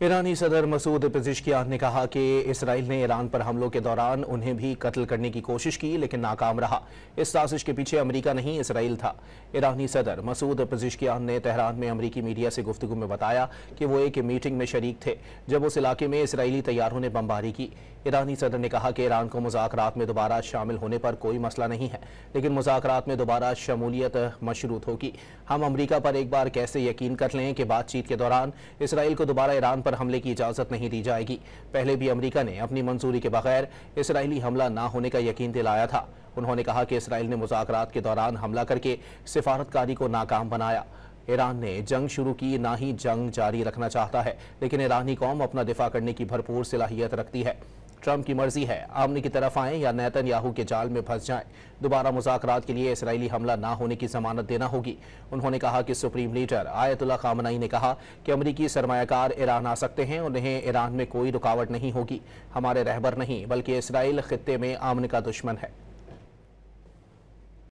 ईरानी सदर मसूद पेज़ेश्कियान ने कहा कि इसराइल ने ईरान पर हमलों के दौरान उन्हें भी कत्ल करने की कोशिश की लेकिन नाकाम रहा। इस साजिश के पीछे अमेरिका नहीं इसराइल था। ईरानी सदर मसूद पेज़ेश्कियान ने तेहरान में अमेरिकी मीडिया से गुफ्तगू में बताया कि वो एक मीटिंग में शरीक थे जब उस इलाके में इसराइली तैयारों ने बमबारी की। ईरानी सदर ने कहा कि ईरान को मुज़ाकरात में दोबारा शामिल होने पर कोई मसला नहीं है, लेकिन मुज़ाकरात में दोबारा शमूलियत मशरूत होगी। हम अमेरिका पर एक बार कैसे यकीन कर लें कि बातचीत के दौरान इसराइल को दोबारा ईरान पर हमले की इजाज़त नहीं दी जाएगी। पहले भी अमेरिका ने अपनी मंजूरी के बगैर इसराइली हमला ना होने का यकीन दिलाया था। उन्होंने कहा कि इसराइल ने मुज़ाकरात के दौरान हमला करके सिफारतकारी को नाकाम बनाया। ईरान ने जंग शुरू की, ना ही जंग जारी रखना चाहता है, लेकिन ईरानी कौम अपना दिफा करने की भरपूर सलाहियत रखती है। ट्रंप की मर्जी है आमने की तरफ आएं या नेतन्याहू के जाल में फंस जाएं। दोबारा मुज़ाकरात के लिए इसराइली हमला ना होने की जमानत देना होगी। उन्होंने कहा कि सुप्रीम लीडर आयतुल्लाह खामनई ने कहा कि अमरीकी सरमायाकार ईरान आ सकते हैं, उन्हें ईरान में कोई रुकावट नहीं होगी। हमारे रहबर नहीं बल्कि इसराइल खित्ते में आमने का दुश्मन है।